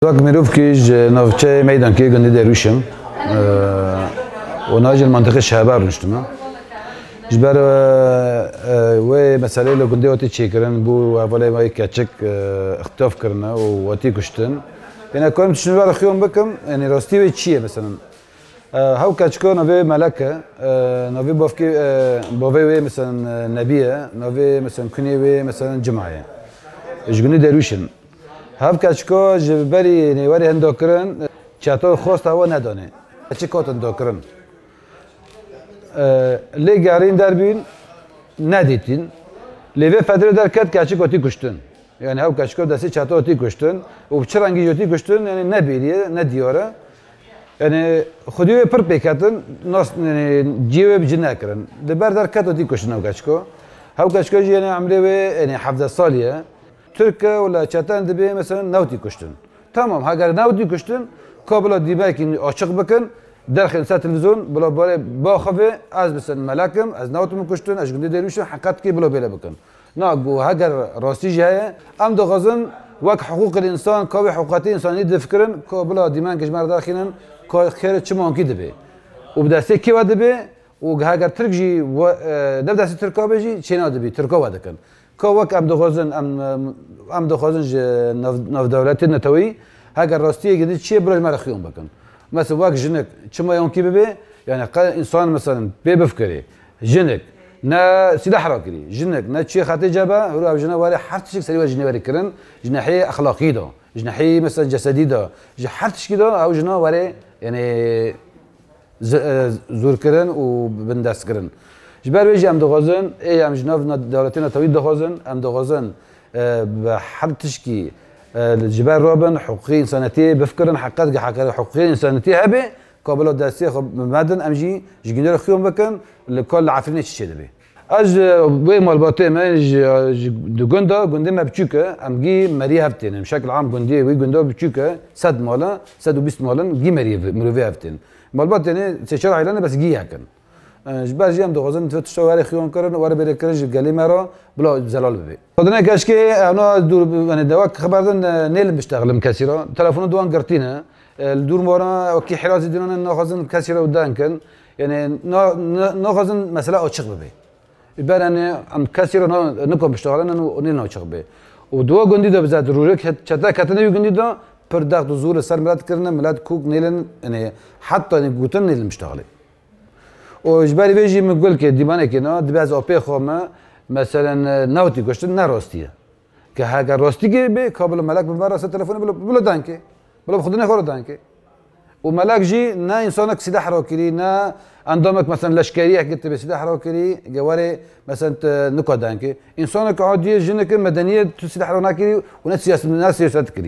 وقت میروف کیج نوچه میدان کی گندی درویشم و ناجل منطقه شهبر رشتم جبر و مسئله لو گندی وقتی چی کردن بو اولی ما یک کچک اختلاف کردن و وقتی کشتن یعنی کارم تشنو بر خیام بکم یعنی راستی و چیه مثلا هاو کچکا نوی ملکه نوی بافکی باوی مثلا نبیه نوی مثلا کنی و مثلا جماعه جگنی درویشن هاو کچکا جبری نیواری هنداکرن چطور خواست هوا ندانه چه کات هنداکرن لیگارین دربین ندیتین لیوه فدر در کت کچک آتی کشتن یعنی هاو کچکا دستی چطور آتی کشتن و چرانگی آتی کشتن یعنی نبیریه ندیاره یعنی خودی پر پیکاتن ناس یعنی جیو بجنه کردن دبر در کت آتی کشتن هاو کچکا یعنی عمره یعنی 17 سالیه ترکه ولا چتان دبی مثلا نوتی کشتن تمام اگر نوتی کشتن کابلا دیبه که açık بکن در خلال تلویزیون بلا باره با خواه از مثلا ملکم از نوتم کشتن از گنده درویشم حقیقت کی بلا بیله بکن نه گو اگر راستی جای ام دو غزن وقت حقوق الانسان کاوی حقوقات انسانی دفکرن کابلا دیمان کشمر داخلن که خیر چه ممکن دبی و بدسته کی ود بی و اگر ترک جی و دسته ترکا بجی چه نه دبی ترکا ود کن که وقت ام دو غزن نف دولت نتوی اگر راستی گدی چیه برای مرخیون بکن مثلا وقت جنک چما یون کی ببی یعنی انسان مثلا بفکری جنک نه سلاح را کری جنک نه چی خاطر جبه هرو او جنه ولی هر چیز سری ولی جنه کرن جناحی اخلاقی دا جناحی مثلا جسدی دا هر چیز دا او جنه ولی یعنی زور کرن و بندست کرن جبر ویجی ام دغازن ای ام جناف دولتنا توید دغازن ام دغازن به هر تشکی الجبال رابن حقوقي انسانيتي بفكرن حقات حقوقي انسانيتي هبه قابل داسي خب مدن امجي جيندر خيوم بكن لكل عفرين تشي دبي اج بي مال باطي ما دغندا غندي ما بچوكه امجي مري هفتين بشكل عام غندي وي غندا بچوكه صد مالا 120 مالن جي مري مروي هفتين مال باطي تشرع اعلان بس جي هكن جبر جيم دغزن تشتواري خيوم كرن ور بر كرج قالي مرا بلا زلال ببي خدنا كاشكي انا دور يعني دواك خبردن نيل بشتغل كثيرا تليفون دوان قرتينا الدور مورا وكي حراز دينا ناخذن كثيرا ودانكن يعني ناخذن مساله açık ببي يبقى انا ام كثيرا نكو بشتغل انا نيل açık ببي ودوا غندي ده بزاد رورك چتا كتنه غندي ده پر دغ زور سر ملات كرنا ملات كوك نيلن يعني حتى نيغوتن نيل مشتغله وجبري بيجي مقول كي ديمانه كي نا دباز اوبي خوما مثلا نوتي كشت ناروستيه كهاجر روستي بي قبل ملاك بمراسه تليفون بلا دانكي بلا بخدنا خور دانكي وملاك جي نا انسانك سلاح راكري نا عندك مثلا لشكريه كنت بسلاح راكري جواري مثلا نكو دانكي انسانك عادي جنك مدنيه سلاح راكري وناس سياسه كري